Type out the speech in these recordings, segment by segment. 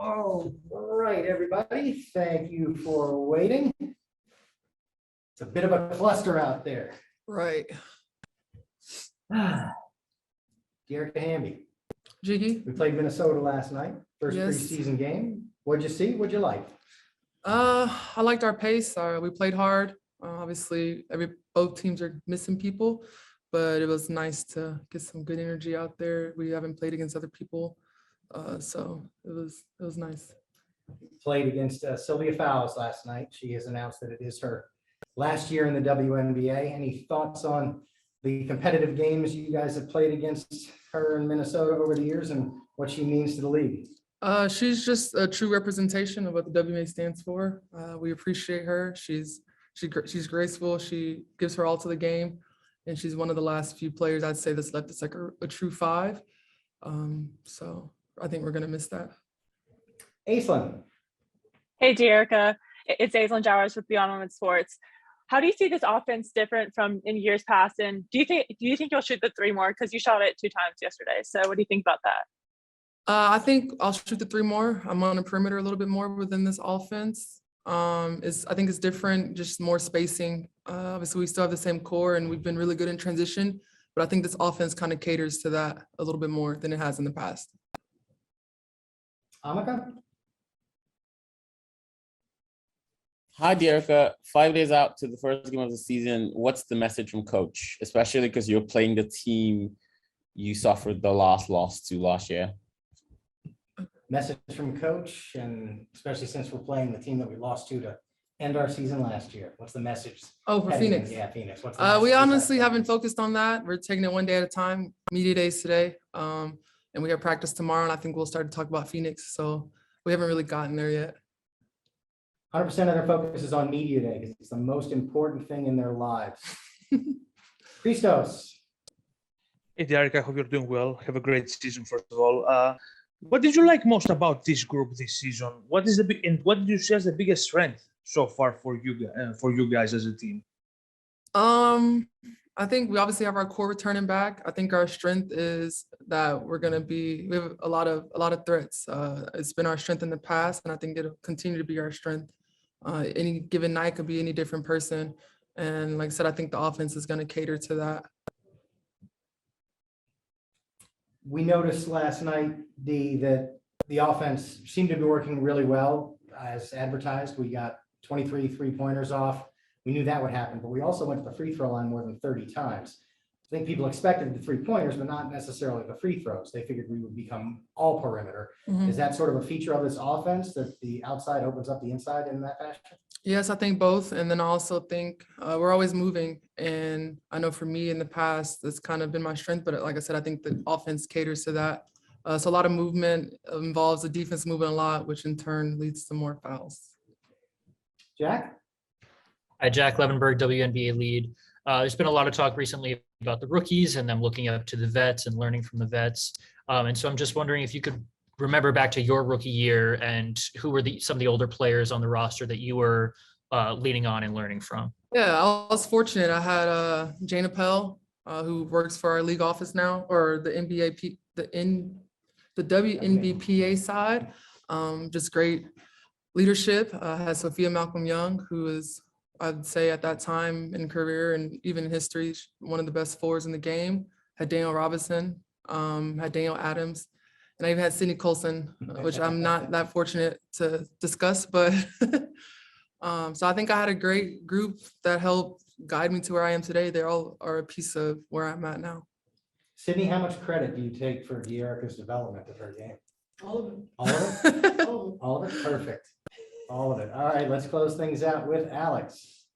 All right, everybody, thank you for waiting. It's a bit of a cluster out there. Right. Dearica Hamby, Jiggy. we played Minnesota last night, first Yes. preseason game. What'd you see? What'd you like? I liked our pace. We played hard. Obviously, both teams are missing people, but it was nice to get some good energy out there. We haven't played against other people, so it was nice. Played against Sylvia Fowles last night. She has announced that it is her last year in the WNBA. Any thoughts on the competitive games you guys have played against her in Minnesota over the years and what she means to the league? She's just a true representation of what the WNBA stands for. We appreciate her. She's graceful. She gives her all to the game, and she's one of the last few players I'd say that's left us like a true five. So I think we're gonna miss that. Aislinn. Hey, Dearica. It's Aislinn Jowers with Beyond Women's Sports. How do you see this offense different from in years past? And do you think you'll shoot the three more? Because you shot it 2 times yesterday. So what do you think about that? I think I'll shoot the 3 more. I'm on the perimeter a little bit more within this offense. I think it's different, just more spacing. Obviously, we still have the same core, and we've been really good in transition. But I think this offense kind of caters to that a little bit more than it has in the past. Amaka? Hi, Dearica. 5 days out to the first game of the season. What's the message from coach, especially because you're playing the team you suffered the last loss to last year? Message from coach, and especially since we're playing the team that we lost to end our season last year. What's the message? Oh, for Phoenix. Yeah, Phoenix. What's the message? We honestly haven't focused on that. We're taking it one day at a time. Media days today, and we have practice tomorrow, and I think we'll start to talk about Phoenix. So we haven't really gotten there yet. 100% of their focus is on media day because it's the most important thing in their lives. Christos. Hey, Dearica, I hope you're doing well. Have a great season, first of all. What did you like most about this group this season? What did you see as the biggest strength so far for you guys as a team? I think we obviously have our core returning back. I think our strength is that we have a lot of threats. It's been our strength in the past, and I think it'll continue to be our strength. Any given night could be any different person. And like I said, I think the offense is going to cater to that. We noticed last night, that the offense seemed to be working really well as advertised. We got 23 3-pointers off. We knew that would happen, but we also went to the free throw line more than 30 times. I think people expected the 3-pointers, but not necessarily the free throws. They figured we would become all perimeter. Mm-hmm. Is that sort of a feature of this offense, that the outside opens up the inside in that fashion? Yes, I think both. And then I also think we're always moving. And I know for me in the past, that's kind of been my strength. But like I said, I think the offense caters to that. So a lot of movement involves the defense moving a lot, which in turn leads to more fouls. Jack? Hi, Jack Levenberg, WNBA lead. There's been a lot of talk recently about the rookies and them looking up to the vets and learning from the vets. And so I'm just wondering if you could remember back to your rookie year and who were some of the older players on the roster that you were leaning on and learning from. Yeah, I was fortunate. I had Jane Appel, who works for our league office now, or the WNBPA side. Just great leadership. I had Sophia Malcolm Young, who is, I'd say at that time in career and even in history, one of the best forwards in the game. Had Daniel Robinson, had Daniel Adams, and I even had Sydney Colson, which I'm not that fortunate to discuss, but so I think I had a great group that helped guide me to where I am today. They all are a piece of where I'm at now. Sydney, how much credit do you take for Dearica's development of her game? All of it. All of it? All of it? Perfect. All of it. All right, let's close things out with Alex.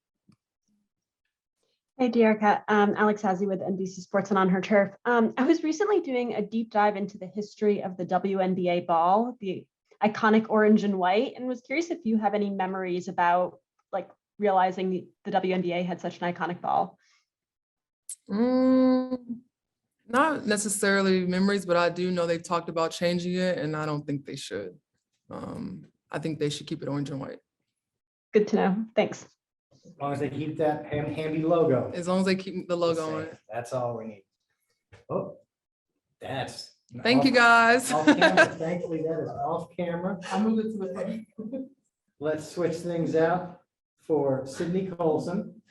Hey, Dearica. Alex Hazzy with NBC Sports and On Her Turf. I was recently doing a deep dive into the history of the WNBA ball, the iconic orange and white, and was curious if you have any memories about like realizing the WNBA had such an iconic ball. Not necessarily memories, but I do know they've talked about changing it, and I don't think they should. I think they should keep it orange and white. Good to know. Thanks. As long as they keep that Hamby logo. As long as they keep the logo on it. That's all we need. Oh, that's Thank you, guys. Off camera. Thankfully, that is off camera. I'll move it to the front. Let's switch things out for Sydney Colson.